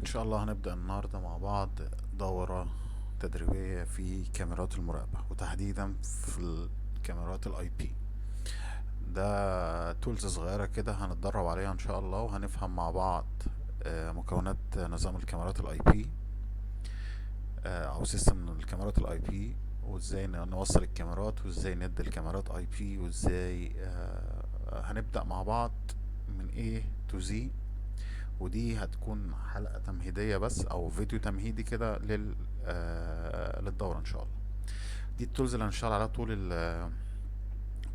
شاء الله هنبدأ النهاردة مع بعض دورة تدريبية في كاميرات المراقبة، وتحديدا في الكاميرات الاي بي. ده تولز صغيرة كده هنتدرب عليها ان شاء الله، وهنفهم مع بعض مكونات نظام الكاميرات الاي بي، او سيستم الكاميرات الاي بي، وازاي نوصل الكاميرات، وازاي ندي الكاميرات اي بي، وازاي هنبدأ مع بعض من A to Z. ودي هتكون حلقة تمهيدية بس، او فيديو تمهيدي كده للدورة ان شاء الله. دي التولز اللي هنشتغل عليها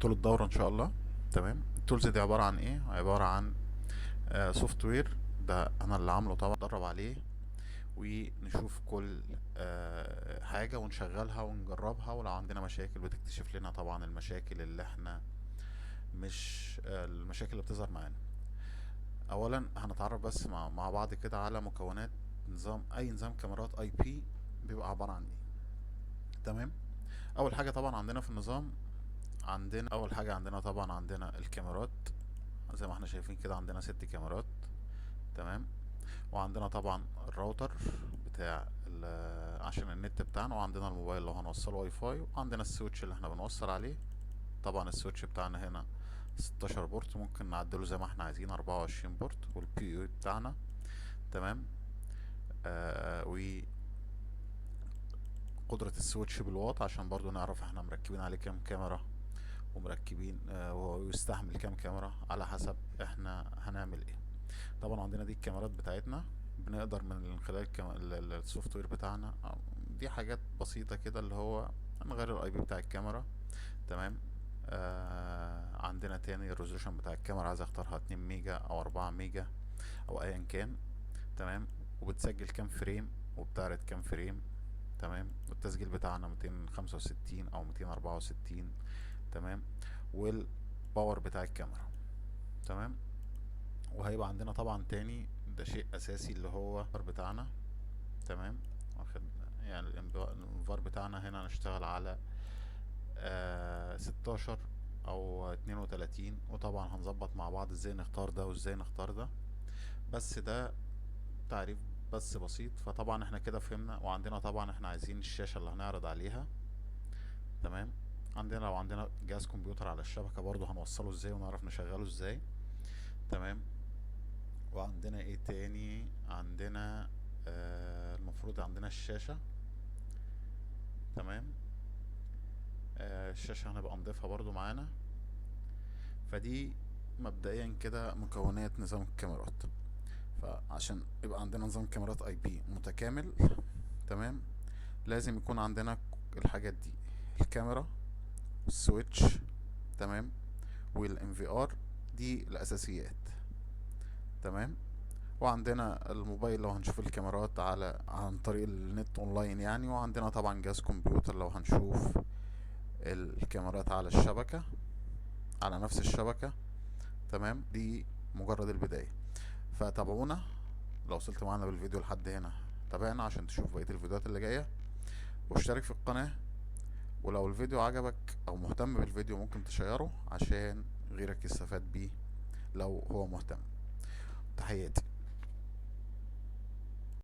طول الدورة ان شاء الله. تمام. التولز دي عبارة عن ايه؟ عبارة عن سوفت وير، ده انا اللي عامله طبعا، ندرب عليه ونشوف كل حاجة ونشغلها ونجربها، ولو عندنا مشاكل بتكتشف لنا طبعا المشاكل اللي احنا مش المشاكل اللي بتظهر معانا. اولا هنتعرف بس مع بعض كده على مكونات اي نظام كاميرات اي بي بيبقى عبارة عن ايه. تمام. اول حاجة طبعا عندنا في النظام، اول حاجة عندنا طبعا عندنا الكاميرات. زي ما احنا شايفين كده عندنا 6 كاميرات. تمام. وعندنا طبعا الراوتر بتاع عشان النت بتاعنا، وعندنا الموبايل لو هنوصله واي فاي، وعندنا السويتش اللي احنا بنوصل عليه. طبعا السويتش بتاعنا هنا 16 بورت، ممكن نعدله زي ما احنا عايزين 24 بورت، والبي يو بتاعنا. تمام. وقدرة السويتش بالواط عشان برضو نعرف احنا مركبين عليه كام كاميرا، ومركبين ويستحمل كام كاميرا على حسب احنا هنعمل ايه. طبعا عندنا دي الكاميرات بتاعتنا، بنقدر من خلال السوفت وير بتاعنا، دي حاجات بسيطة كده اللي هو نغير الاي بي بتاع الكاميرا. تمام. عندنا تاني الريزولوشن بتاع الكاميرا، عايز اختارها 2 ميجا او 4 ميجا او ايا كان. تمام. وبتسجل كام فريم وبتعرض كام فريم. تمام. والتسجيل بتاعنا 265 او 264. تمام. والباور بتاع الكاميرا. تمام. وهيبقى عندنا طبعا تاني، ده شيء اساسي اللي هو الانفار بتاعنا. تمام. واخد يعني الانفار بتاعنا هنا هنشتغل على 16 او 32، وطبعا هنظبط مع بعض ازاي نختار ده وازاي نختار ده. بس ده تعريف بس بسيط. فطبعا احنا كده فهمنا، وعندنا طبعا احنا عايزين الشاشة اللي هنعرض عليها. تمام. لو عندنا جهاز كمبيوتر على الشبكة برضو هنوصله ازاي ونعرف نشغله ازاي. تمام. وعندنا ايه تاني؟ عندنا المفروض عندنا الشاشة. تمام. الشاشة هنبقى نضيفها برضو معانا. فدي مبدئيا كده مكونات نظام الكاميرات. فعشان يبقى عندنا نظام كاميرات اي بي متكامل، تمام، لازم يكون عندنا الحاجات دي: الكاميرا، السويتش، تمام، والام في ار. دي الاساسيات. تمام. وعندنا الموبايل لو هنشوف الكاميرات عن طريق النت اونلاين يعني، وعندنا طبعا جهاز كمبيوتر لو هنشوف الكاميرات على الشبكة، على نفس الشبكة. تمام. دي مجرد البداية. فتابعونا لو وصلت معانا بالفيديو لحد هنا. تابعنا عشان تشوف بقية الفيديوهات اللي جاية، واشترك في القناة. ولو الفيديو عجبك او مهتم بالفيديو ممكن تشيره عشان غيرك يستفاد بيه لو هو مهتم. تحياتي.